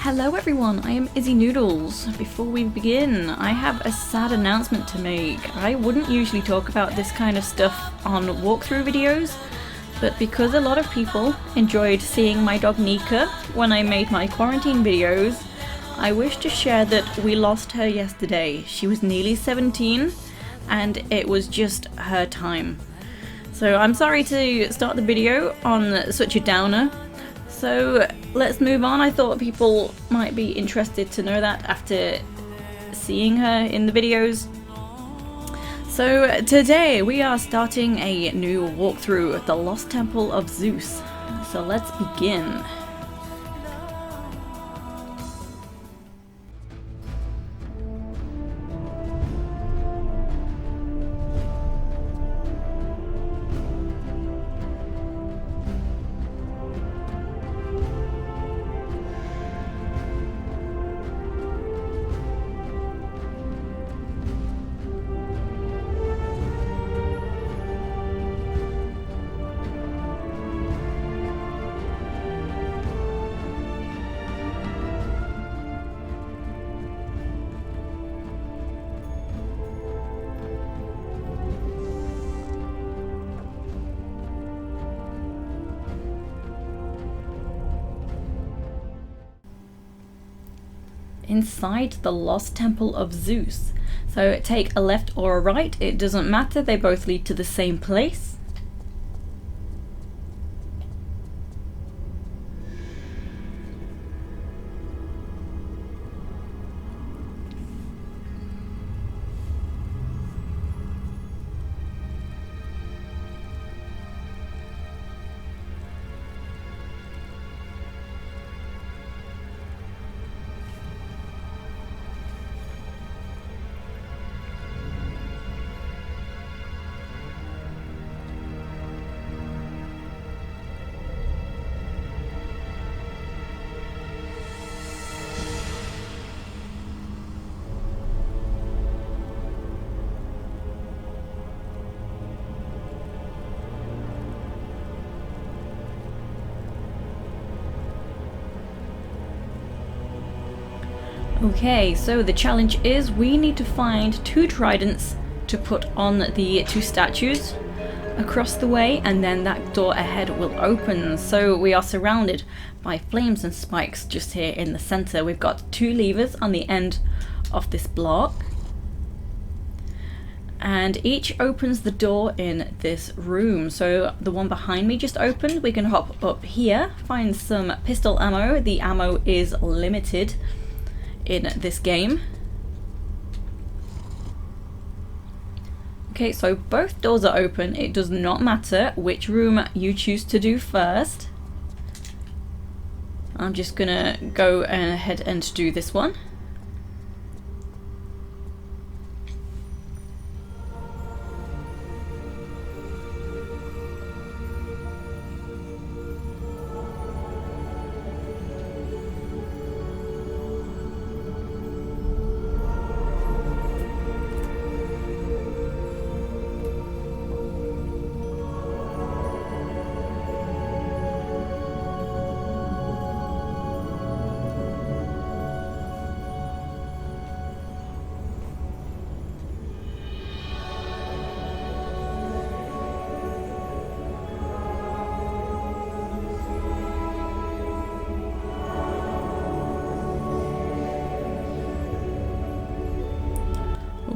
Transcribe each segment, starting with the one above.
Hello everyone, I am Izzy Noodles. Before we begin, I have a sad announcement to make. I wouldn't usually talk about this kind of stuff on walkthrough videos, but because a lot of people enjoyed seeing my dog Nika when I made my quarantine videos, I wish to share that we lost her yesterday. She was nearly 17 and it was just her time. So I'm sorry to start the video on such a downer. So let's move on. I thought people might be interested to know that after seeing her in the videos. So today we are starting a new walkthrough, the Lost Temple of Zeus. So let's begin. Inside the Lost Temple of Zeus. So take a left or a right, it doesn't matter, they both lead to the same place. Okay, so the challenge is we need to find 2 tridents to put on the 2 statues across the way, and then that door ahead will open. So we are surrounded by flames and spikes just here in the center. We've got 2 levers on the end of this block, and each opens the door in this room. So the one behind me just opened. We can hop up here, find some pistol ammo. The ammo is limited in this game. Okay, so both doors are open. It does not matter which room you choose to do first. I'm just gonna go ahead and do this one.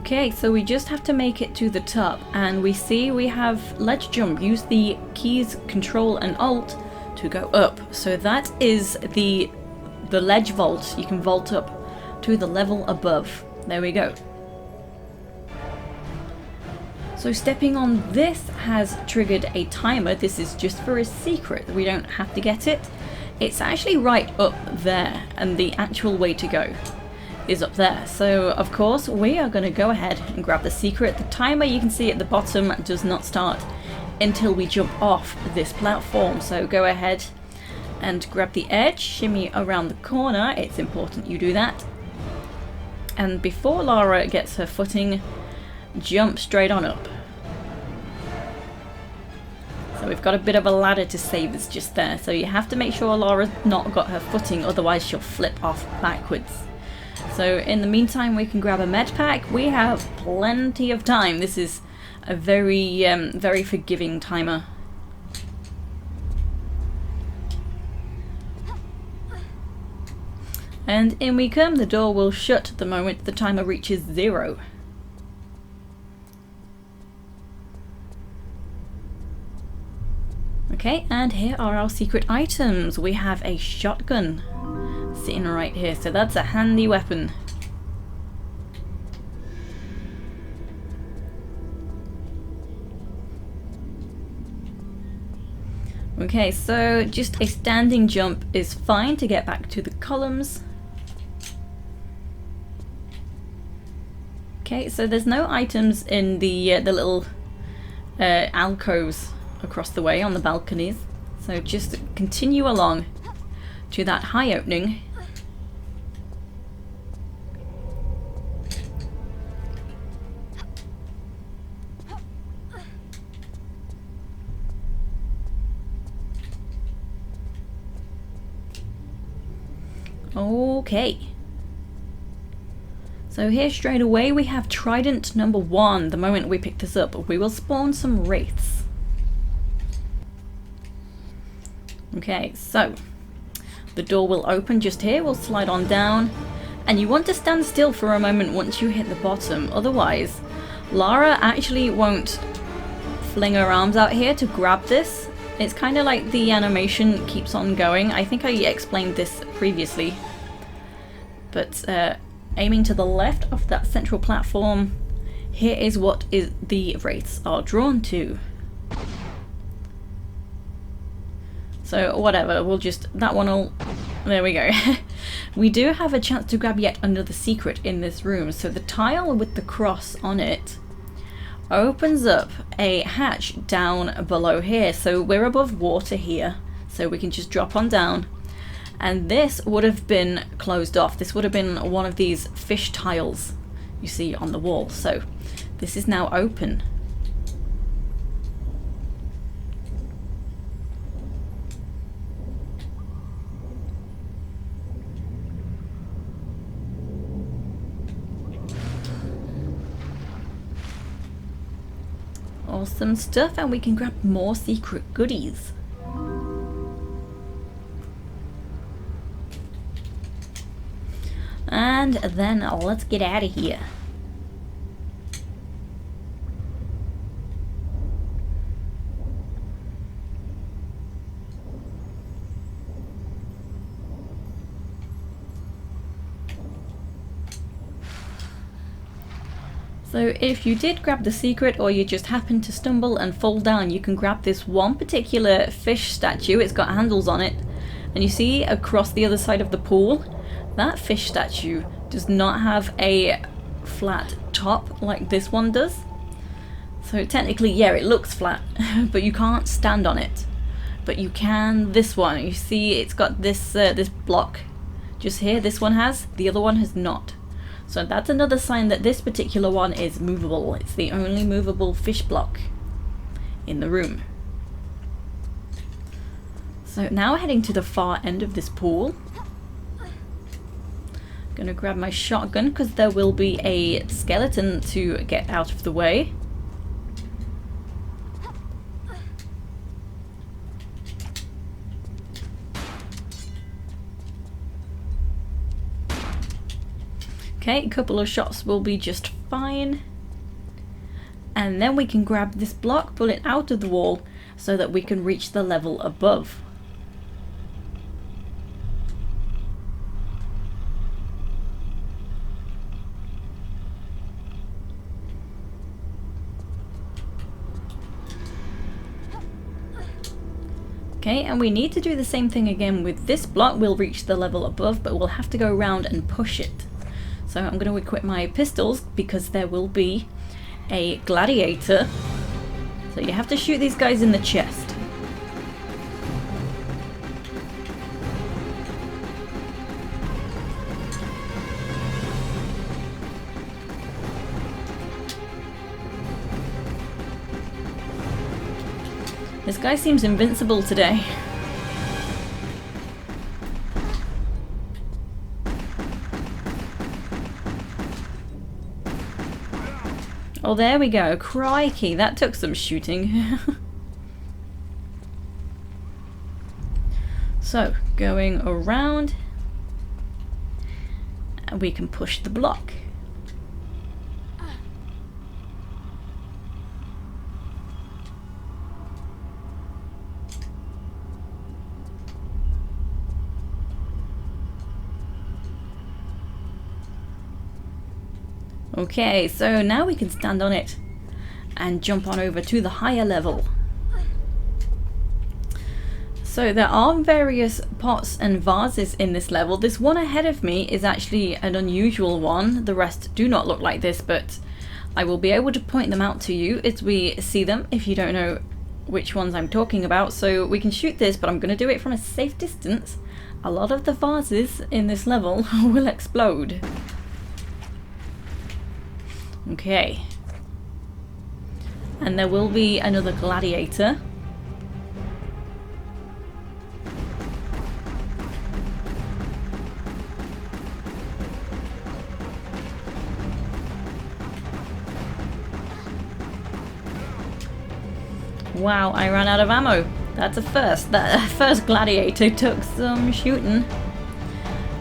Okay, so we just have to make it to the top, and we see we have ledge jump. Use the keys Control and Alt to go up. So that is the ledge vault. You can vault up to the level above. There we go. So stepping on this has triggered a timer. This is just for a secret. We don't have to get it. It's actually right up there, and the actual way to go is up there. So of course we are going to go ahead and grab the secret. The timer you can see at the bottom does not start until we jump off this platform. So go ahead and grab the edge, shimmy around the corner. It's important you do that. And before Lara gets her footing, jump straight on up. So we've got a bit of a ladder to save us just there, so you have to make sure Laura's not got her footing, otherwise she'll flip off backwards. So in the meantime we can grab a med pack. We have plenty of time. This is a very, very forgiving timer. And in we come. The door will shut the moment the timer reaches 0. Okay, and here are our secret items. We have a shotgun sitting right here, so that's a handy weapon. Okay, so just a standing jump is fine to get back to the columns. Okay, so there's no items in the little alcoves across the way on the balconies, so just continue along to that high opening. Okay, so here straight away we have Trident number 1. The moment we pick this up, we will spawn some wraiths. Okay, so the door will open just here. We'll slide on down, and you want to stand still for a moment once you hit the bottom, otherwise Lara actually won't fling her arms out here to grab this. It's kind of like the animation keeps on going. I think I explained this previously, but aiming to the left of that central platform, here is what the wraiths are drawn to. So whatever, we'll just, that one will, there we go. We do have a chance to grab yet another secret in this room. So the tile with the cross on it opens up a hatch down below here. So we're above water here, so we can just drop on down. And this would have been closed off. This would have been one of these fish tiles you see on the wall. So this is now open. Awesome stuff, and we can grab more secret goodies. And then let's get out of here. So if you did grab the secret, or you just happen to stumble and fall down, you can grab this one particular fish statue. It's got handles on it, and you see across the other side of the pool, that fish statue does not have a flat top like this one does. So technically, yeah, it looks flat, but you can't stand on it. But you can this one. You see it's got this this block just here. This one has, the other one has not. So that's another sign that this particular one is movable. It's the only movable fish block in the room. So now we're heading to the far end of this pool. Gonna grab my shotgun because there will be a skeleton to get out of the way. Okay, a couple of shots will be just fine. And then we can grab this block, pull it out of the wall so that we can reach the level above. Okay, and we need to do the same thing again with this block. We'll reach the level above, but we'll have to go around and push it. So I'm going to equip my pistols because there will be a gladiator. So you have to shoot these guys in the chest. This guy seems invincible today. Oh, there we go. Crikey, that took some shooting. So, going around, and we can push the block. Okay, so now we can stand on it and jump on over to the higher level. So there are various pots and vases in this level. This one ahead of me is actually an unusual one. The rest do not look like this, but I will be able to point them out to you as we see them if you don't know which ones I'm talking about. So we can shoot this, but I'm going to do it from a safe distance. A lot of the vases in this level will explode. Okay. And there will be another gladiator. Wow, I ran out of ammo. That's a first. That first gladiator took some shooting.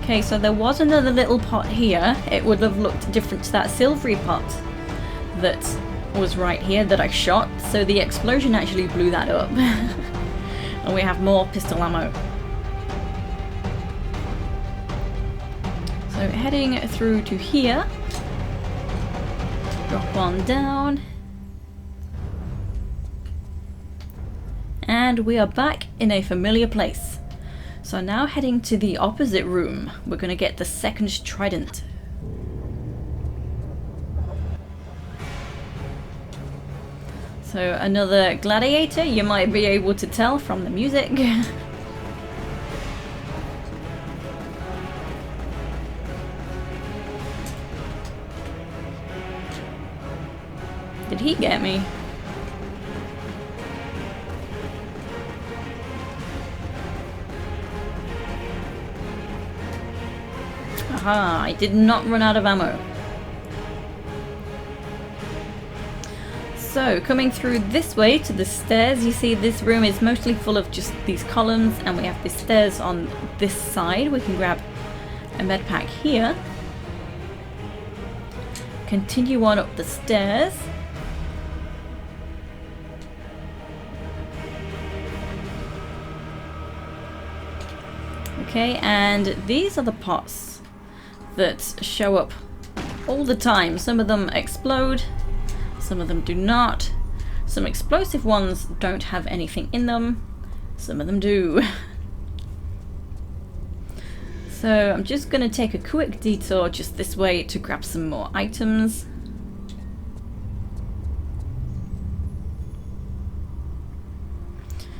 Okay, so there was another little pot here. It would have looked different to that silvery pot that was right here that I shot. So the explosion actually blew that up. And we have more pistol ammo. So heading through to here. Drop on down. And we are back in a familiar place. So now heading to the opposite room, we're going to get the second Trident. So another gladiator, you might be able to tell from the music. Did he get me? Aha, I did not run out of ammo. So, coming through this way to the stairs, you see this room is mostly full of just these columns, and we have the stairs on this side. We can grab a med pack here. Continue on up the stairs. Okay, and these are the pots that show up all the time. Some of them explode, some of them do not. Some explosive ones don't have anything in them, some of them do. So I'm just going to take a quick detour just this way to grab some more items.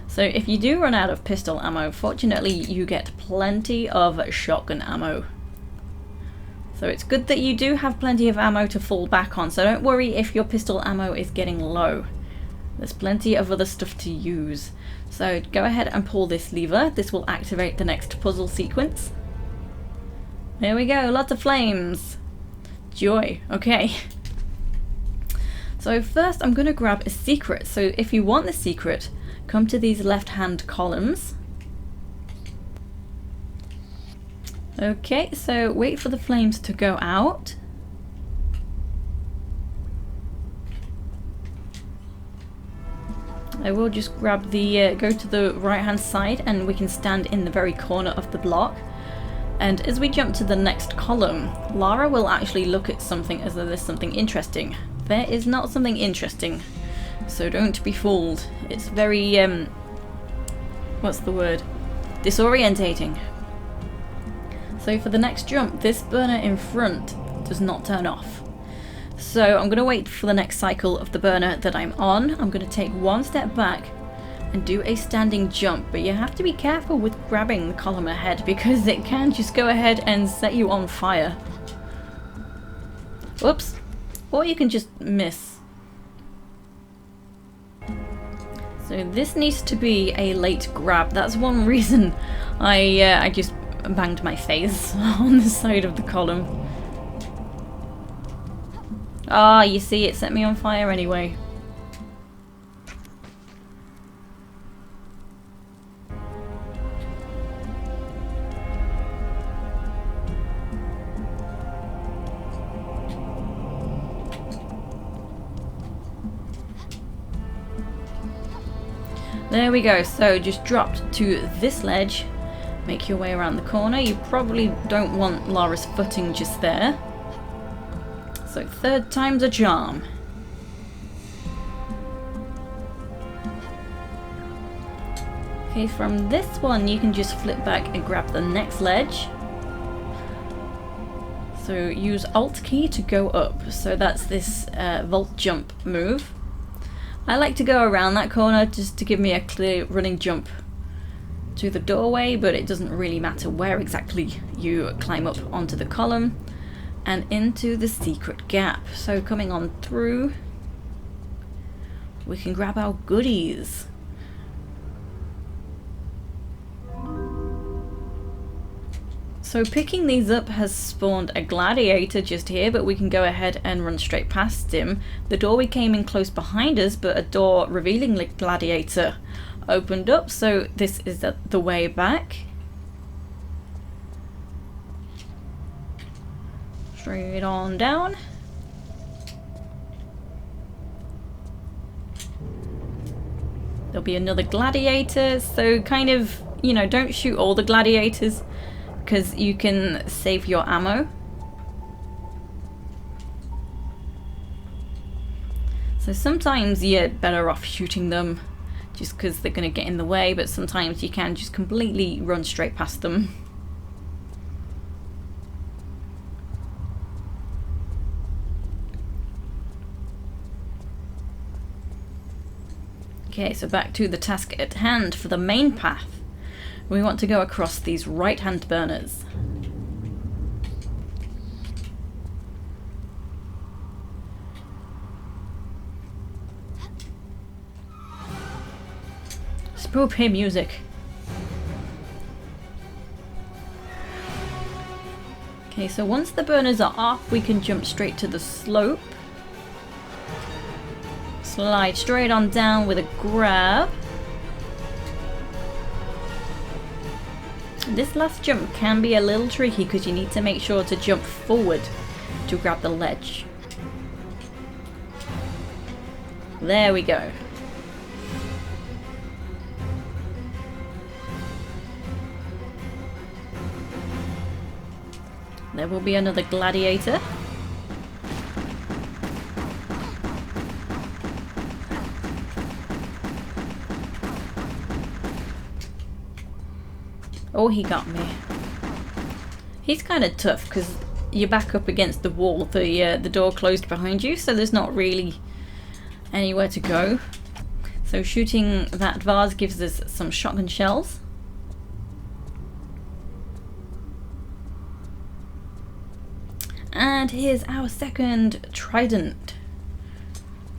So if you do run out of pistol ammo, fortunately you get plenty of shotgun ammo. So it's good that you do have plenty of ammo to fall back on, so don't worry if your pistol ammo is getting low. There's plenty of other stuff to use. So go ahead and pull this lever. This will activate the next puzzle sequence. There we go, lots of flames. Joy, okay. So first I'm going to grab a secret. So if you want the secret, come to these left-hand columns. Okay, so wait for the flames to go out. I will just grab the, go to the right-hand side, and we can stand in the very corner of the block. And as we jump to the next column, Lara will actually look at something as though there's something interesting. There is not something interesting, so don't be fooled. It's very, what's the word? Disorientating. So for the next jump, this burner in front does not turn off. So I'm going to wait for the next cycle of the burner that I'm on. I'm going to take one step back and do a standing jump, but you have to be careful with grabbing the column ahead because it can just go ahead and set you on fire. Whoops. Or you can just miss. So this needs to be a late grab. That's one reason I just banged my face on the side of the column. Ah, you see, it set me on fire anyway. There we go, so just dropped to this ledge, make your way around the corner. You probably don't want Lara's footing just there. So 3rd time's a charm. Okay, from this one you can just flip back and grab the next ledge. So use Alt key to go up, so that's this vault jump move. I like to go around that corner just to give me a clear running jump to the doorway, but it doesn't really matter where exactly you climb up onto the column and into the secret gap. So coming on through, we can grab our goodies. So picking these up has spawned a gladiator just here, but we can go ahead and run straight past him. The doorway came in close behind us, but a door revealing the gladiator opened up, so this is the way back. Straight on down. There'll be another gladiator, so kind of, you know, don't shoot all the gladiators, because you can save your ammo. So sometimes you're better off shooting them just because they're going to get in the way, but sometimes you can just completely run straight past them. Okay, so back to the task at hand for the main path. We want to go across these right-hand burners. Spoop hey music. Okay, so once the burners are off, we can jump straight to the slope. Slide straight on down with a grab. This last jump can be a little tricky because you need to make sure to jump forward to grab the ledge. There we go. There will be another gladiator. Oh, he got me. He's kind of tough because you're back up against the wall. The door closed behind you, so there's not really anywhere to go. So shooting that vase gives us some shotgun shells. And here's our second trident.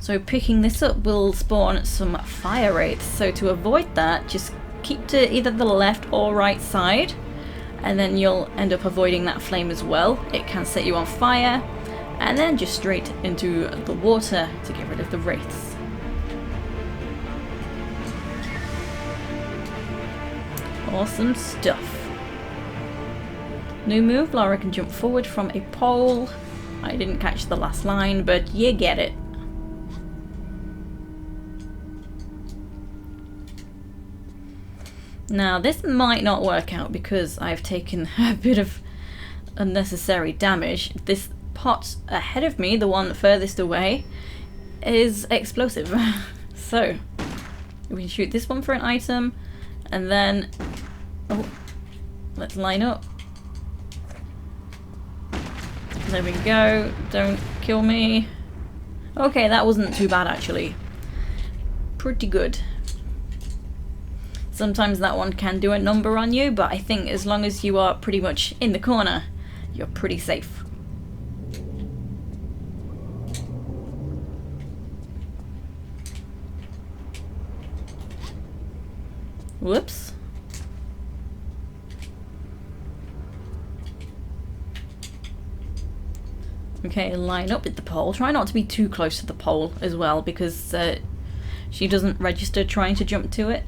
So picking this up will spawn some fire wraiths. So to avoid that, just keep to either the left or right side, and then you'll end up avoiding that flame as well. It can set you on fire, and then just straight into the water to get rid of the wraiths. Awesome stuff. New move, Lara can jump forward from a pole. I didn't catch the last line, but you get it. Now this might not work out because I've taken a bit of unnecessary damage. This pot ahead of me, the one furthest away, is explosive. So we can shoot this one for an item, and then let's line up. There we go. Don't kill me. Okay, that wasn't too bad actually. Pretty good. Sometimes that one can do a number on you, but I think as long as you are pretty much in the corner, you're pretty safe. Whoops. Okay, line up with the pole. Try not to be too close to the pole as well, because she doesn't register trying to jump to it.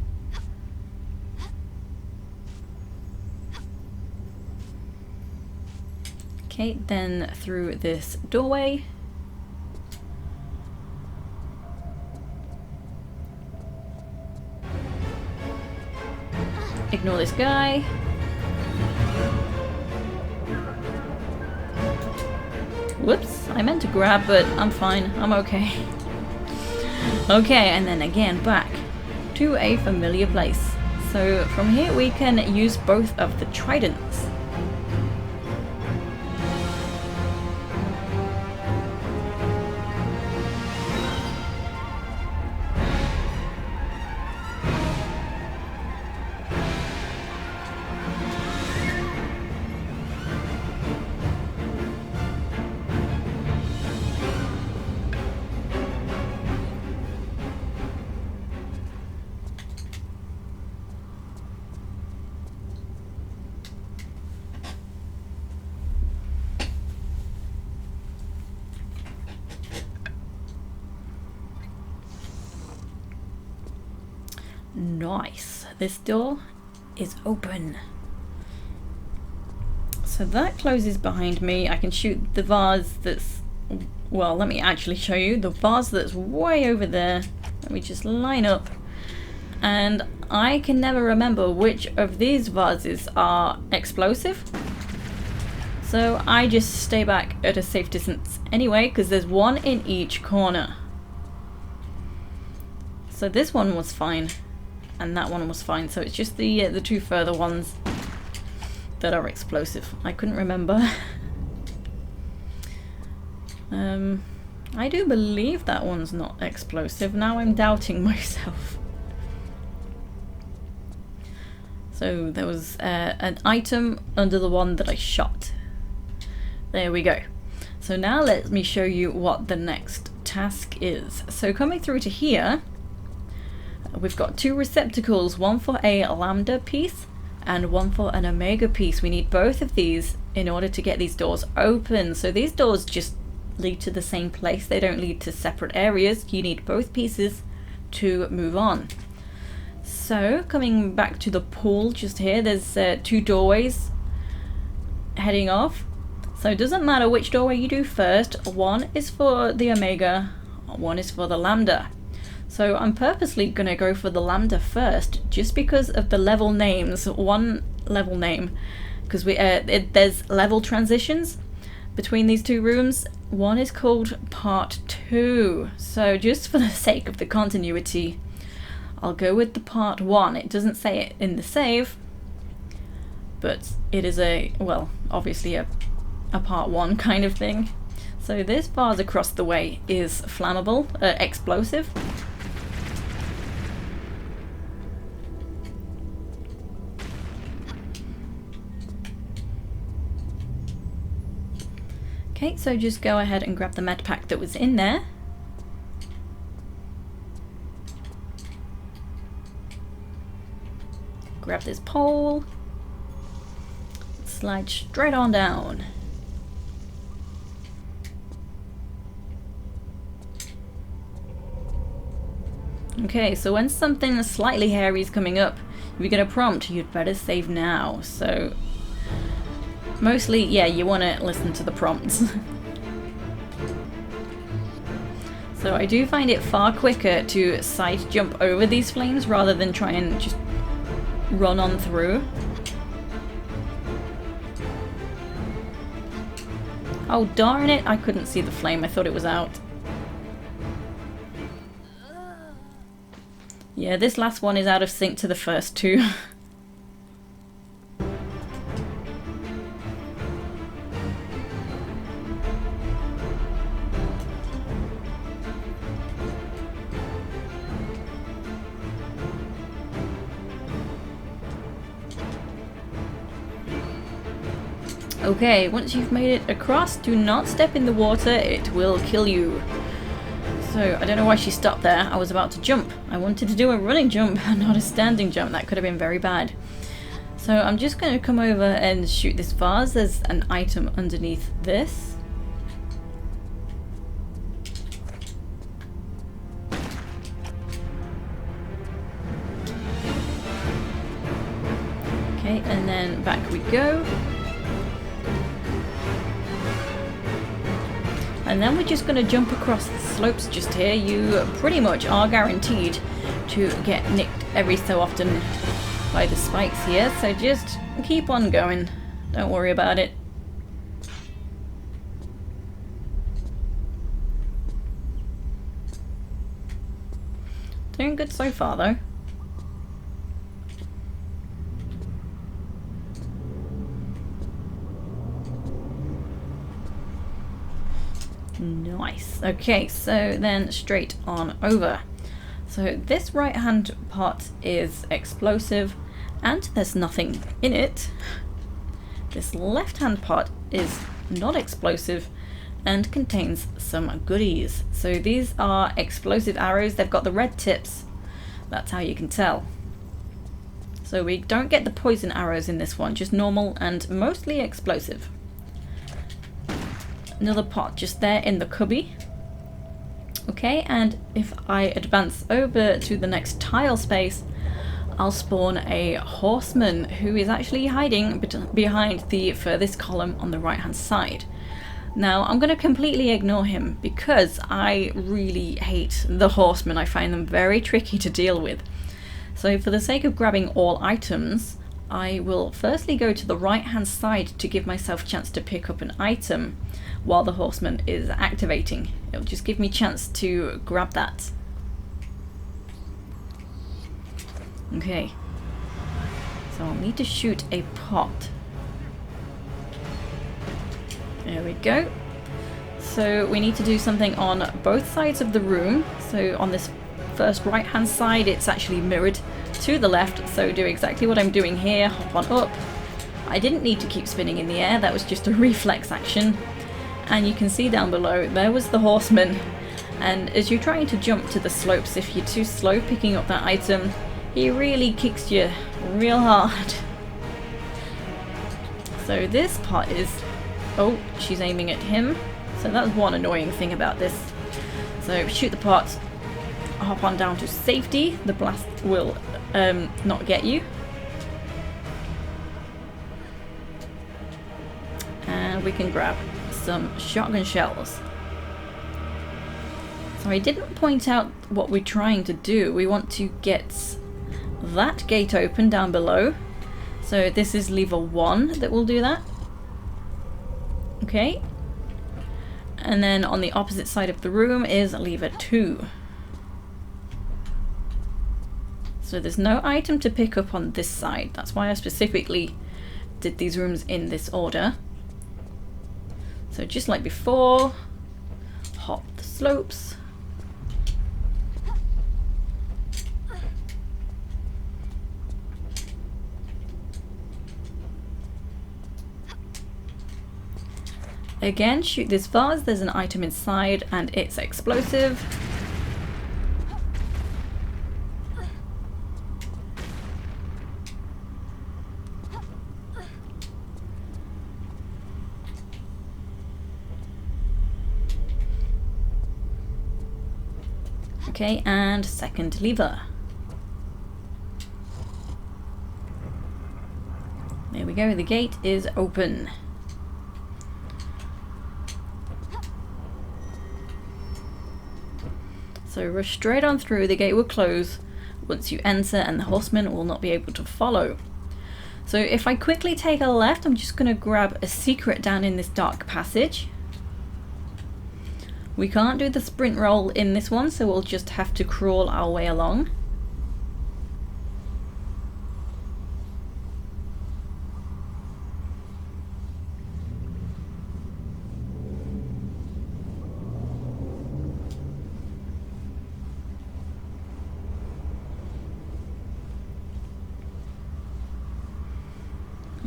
Okay, then through this doorway. Ignore this guy. Whoops, I meant to grab, but I'm fine. I'm okay. Okay, and then again back to a familiar place. So from here we can use both of the Tridents. Nice. This door is open. So that closes behind me. I can shoot the vase that's... Well, let me actually show you. The vase that's way over there. Let me just line up. And I can never remember which of these vases are explosive. So I just stay back at a safe distance anyway, because there's one in each corner. So this one was fine. And that one was fine, so it's just the two further ones that are explosive. I couldn't remember. I do believe that one's not explosive. Now I'm doubting myself. So there was an item under the one that I shot. There we go. So now let me show you what the next task is. So coming through to here, we've got two receptacles, one for a lambda piece and one for an omega piece. We need both of these in order to get these doors open. So these doors just lead to the same place. They don't lead to separate areas. You need both pieces to move on. So coming back to the pool just here, there's two doorways heading off. So it doesn't matter which doorway you do first. One is for the omega, one is for the lambda. So I'm purposely going to go for the lambda first, just because of the level names. One level name, because there's level transitions between these two rooms. One is called Part 2. So just for the sake of the continuity, I'll go with the Part 1. It doesn't say it in the save, but it is well, obviously a Part 1 kind of thing. So this vase across the way is flammable, explosive. Okay, so just go ahead and grab the med pack that was in there. Grab this pole. Slide straight on down. Okay, so when something slightly hairy is coming up, if you get a prompt, you'd better save now. So mostly, yeah, you want to listen to the prompts. So I do find it far quicker to side jump over these flames rather than try and just run on through. Oh darn it, I couldn't see the flame, I thought it was out. Yeah, this last one is out of sync to the first two. Okay, once you've made it across, do not step in the water, it will kill you. So, I don't know why she stopped there. I was about to jump. I wanted to do a running jump and not a standing jump. That could have been very bad. So, I'm just going to come over and shoot this vase. There's an item underneath this. Okay, and then back we go. And then we're just going to jump across the slopes just here. You pretty much are guaranteed to get nicked every so often by the spikes here. So just keep on going. Don't worry about it. Doing good so far though. Nice. Okay, so then straight on over. So this right hand part is explosive and there's nothing in it. This left hand part is not explosive and contains some goodies. So these are explosive arrows. They've got the red tips. That's how you can tell. So we don't get the poison arrows in this one, just normal and mostly explosive. Another pot just there in the cubby. Okay, and if I advance over to the next tile space, I'll spawn a horseman who is actually hiding behind the furthest column on the right hand side. Now I'm going to completely ignore him because I really hate the horsemen. I find them very tricky to deal with. So for the sake of grabbing all items, I will firstly go to the right hand side to give myself a chance to pick up an item while the horseman is activating. It'll just give me a chance to grab that. Okay, so I'll need to shoot a pot. There we go. So we need to do something on both sides of the room. So on this first right hand side it's actually mirrored to the left, so do exactly what I'm doing here, hop on up. I didn't need to keep spinning in the air, that was just a reflex action. And you can see down below, there was the horseman. And as you're trying to jump to the slopes, if you're too slow picking up that item, he really kicks you real hard. So this part is... oh, she's aiming at him. So that's one annoying thing about this. So shoot the pot, hop on down to safety, the blast will not get you. And we can grab some shotgun shells. So I didn't point out what we're trying to do. We want to get that gate open down below. So this is lever 1 that will do that. Okay. And then on the opposite side of the room is lever 2. So there's no item to pick up on this side. That's why I specifically did these rooms in this order. So just like before, hop the slopes. Again, shoot this vase, there's an item inside and it's explosive. Okay, and second lever. There we go, the gate is open. So rush straight on through, the gate will close once you enter and the horseman will not be able to follow. So if I quickly take a left, I'm just going to grab a secret down in this dark passage. We can't do the sprint roll in this one, so we'll just have to crawl our way along.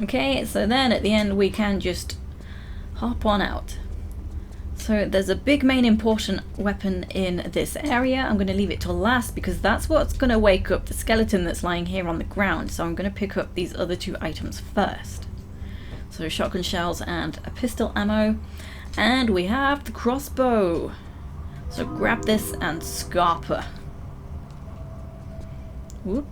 Okay, so then at the end we can just hop on out. So there's a big main important weapon in this area. I'm going to leave it till last because that's what's going to wake up the skeleton that's lying here on the ground. So I'm going to pick up these other two items first. So shotgun shells and a pistol ammo. And we have the crossbow. So grab this and scarper. Whoop.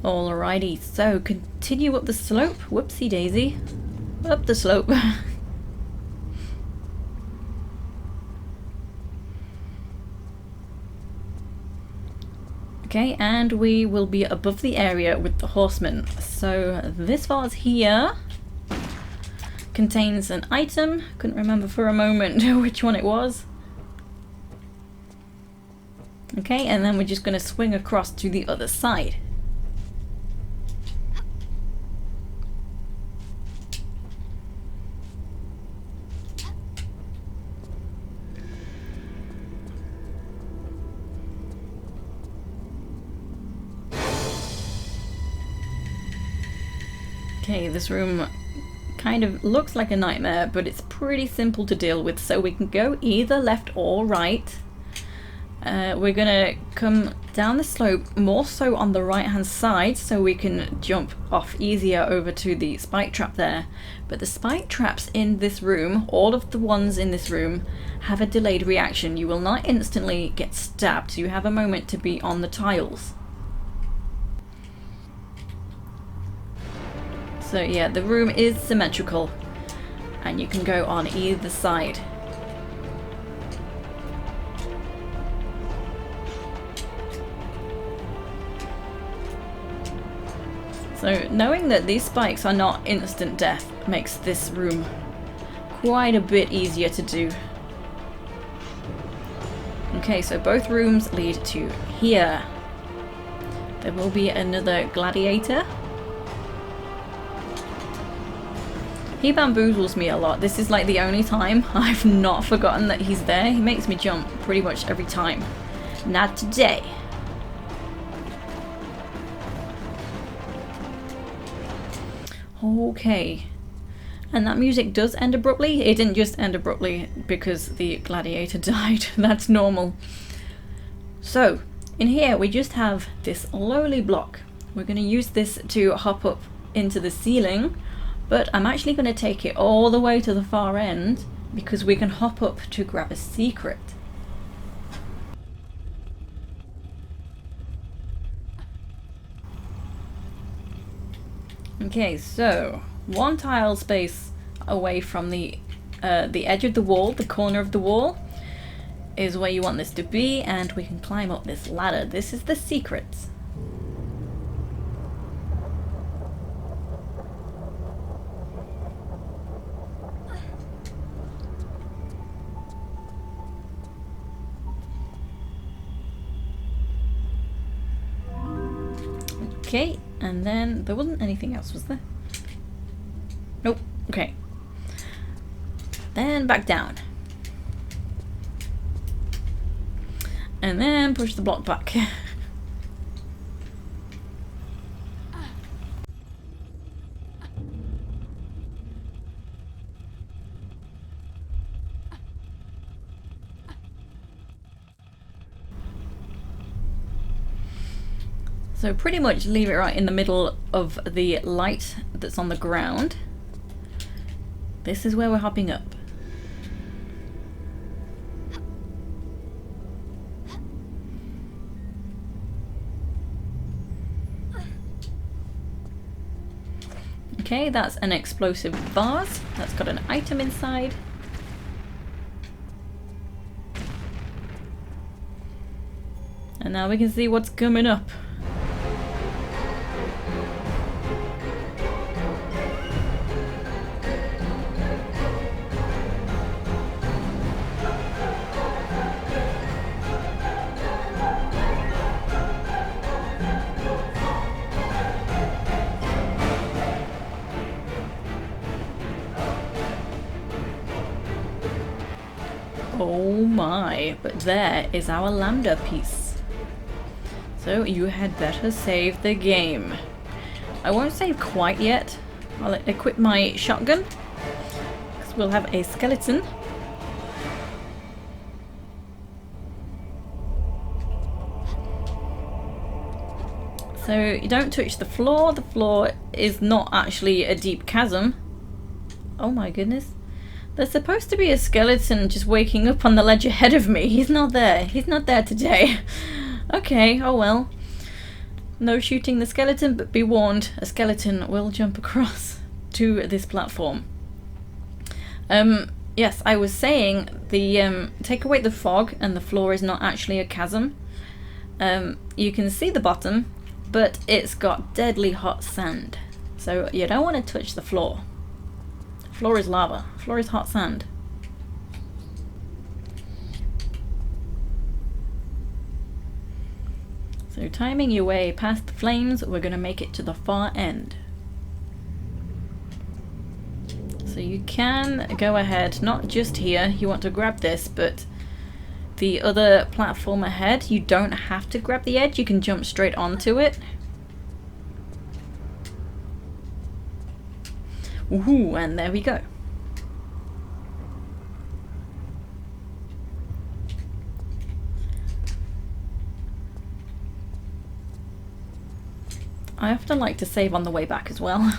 Alrighty, so continue up the slope. Whoopsie daisy. Up the slope. Okay, and we will be above the area with the horsemen. So this vase here contains an item. Couldn't remember for a moment which one it was. Okay, and then we're just going to swing across to the other side. Okay, this room kind of looks like a nightmare, but it's pretty simple to deal with, so we can go either left or right. We're gonna come down the slope, more so on the right hand side, so we can jump off easier over to the spike trap there. But the spike traps in this room, all of the ones in this room, have a delayed reaction. You will not instantly get stabbed, you have a moment to be on the tiles. So yeah, the room is symmetrical and you can go on either side. So knowing that these spikes are not instant death makes this room quite a bit easier to do. Okay, so both rooms lead to here. There will be another gladiator. He bamboozles me a lot. This is like the only time I've not forgotten that he's there. He makes me jump pretty much every time. Not today. Okay. And that music does end abruptly. It didn't just end abruptly because the gladiator died. That's normal. So, in here we just have this lowly block. We're going to use this to hop up into the ceiling. But I'm actually going to take it all the way to the far end because we can hop up to grab a secret. Okay, so one tile space away from the edge of the wall, the corner of the wall, is where you want this to be, and we can climb up this ladder. This is the secret. Okay, and then there wasn't anything else, was there? Nope. Okay. Then back down. And then push the block back. So pretty much leave it right in the middle of the light that's on the ground. This is where we're hopping up. Okay, that's an explosive vase. That's got an item inside. And now we can see what's coming up. Oh my, but there is our lambda piece. So you had better save the game. I won't save quite yet. I'll equip my shotgun, because we'll have a skeleton. So you don't touch the floor. The floor is not actually a deep chasm. Oh my goodness. There's supposed to be a skeleton just waking up on the ledge ahead of me. He's not there. He's not there today. Okay, oh well. No shooting the skeleton, but be warned, a skeleton will jump across to this platform. Yes, I was saying the take away the fog and the floor is not actually a chasm. You can see the bottom, but it's got deadly hot sand. So you don't want to touch the floor. Floor is lava. Floor is hot sand. So timing your way past the flames, we're going to make it to the far end. So you can go ahead, not just here, you want to grab this, but the other platform ahead, you don't have to grab the edge, you can jump straight onto it. Woohoo, and there we go. I often like to save on the way back as well.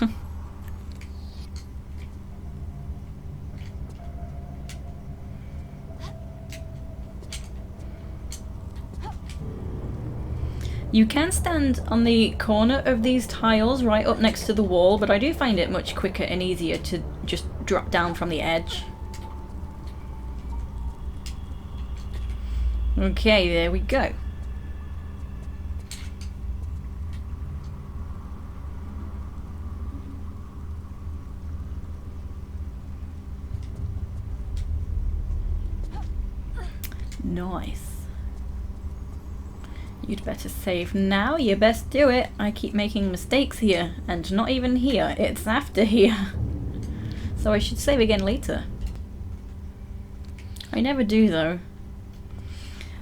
You can stand on the corner of these tiles right up next to the wall, but I do find it much quicker and easier to just drop down from the edge. Okay, there we go. Nice. You'd better save now, you best do it. I keep making mistakes here, and not even here, it's after here. So I should save again later. I never do though.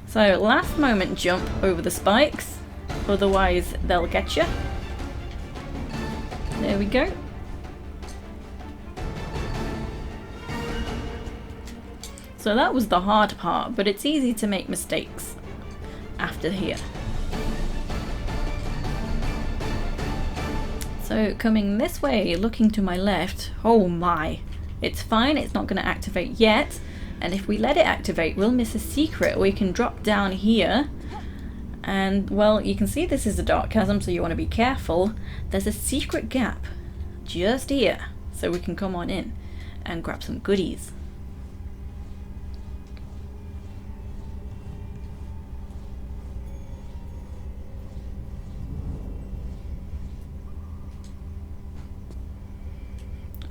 So last moment jump over the spikes, otherwise they'll get you. There we go. So that was the hard part, but it's easy to make mistakes after here. So coming this way, looking to my left, oh my, it's fine, it's not going to activate yet, and if we let it activate we'll miss a secret. We can drop down here and, well, you can see this is a dark chasm, so you want to be careful. There's a secret gap just here, so we can come on in and grab some goodies.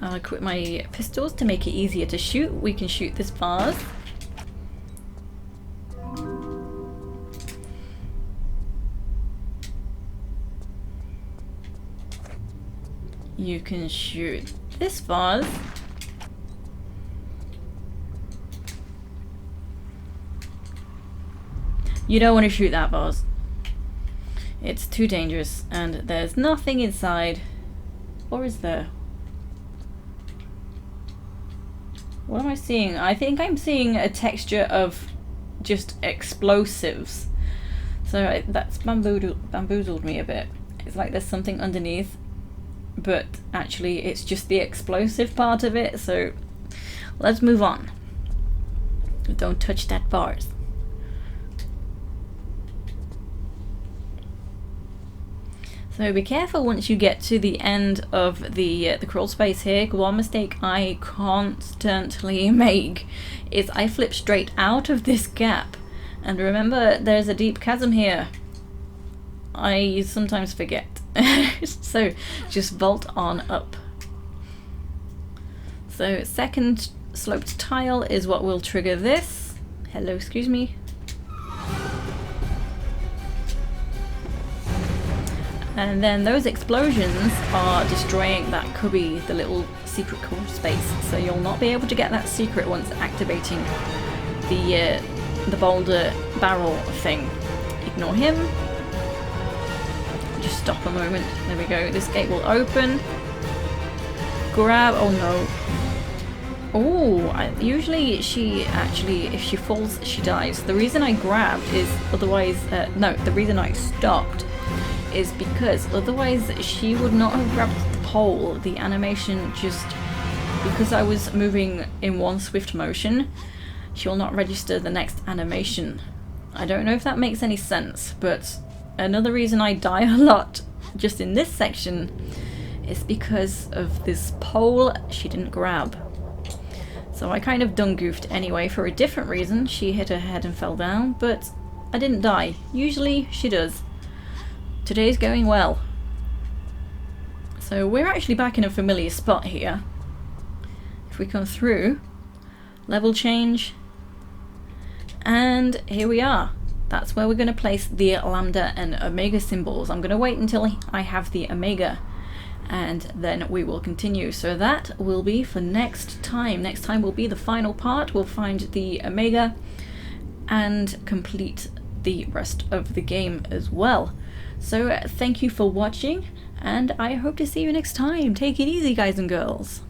I'll equip my pistols to make it easier to shoot. We can shoot this vase. You can shoot this vase. You don't want to shoot that vase. It's too dangerous and there's nothing inside. Or is there? What am I seeing? I think I'm seeing a texture of just explosives. So that's bamboozled me a bit. It's like there's something underneath, but actually it's just the explosive part of it. So let's move on. Don't touch that bars. So be careful once you get to the end of the crawl space here. One mistake I constantly make is I flip straight out of this gap. And remember, there's a deep chasm here. I sometimes forget. So just vault on up. So second sloped tile is what will trigger this. Hello, excuse me. And then those explosions are destroying that cubby, the little secret crawl space, so you'll not be able to get that secret once activating the boulder barrel thing. Ignore him. Just stop a moment. There we go. This gate will open. Grab. Oh no. Oh, usually she actually, if she falls, she dies. The reason I grabbed is otherwise, no, the reason I stopped is because otherwise she would not have grabbed the pole. The animation just, because I was moving in one swift motion, she will not register the next animation. I don't know if that makes any sense, but another reason I die a lot just in this section is because of this pole she didn't grab. So I kind of done goofed anyway for a different reason. She hit her head and fell down, but I didn't die. Usually she does. Today's going well. So we're actually back in a familiar spot here. If we come through, level change, and here we are. That's where we're going to place the lambda and omega symbols. I'm going to wait until I have the omega, and then we will continue. So that will be for next time. Next time will be the final part. We'll find the omega and complete the rest of the game as well. So thank you for watching, and I hope to see you next time. Take it easy, guys and girls.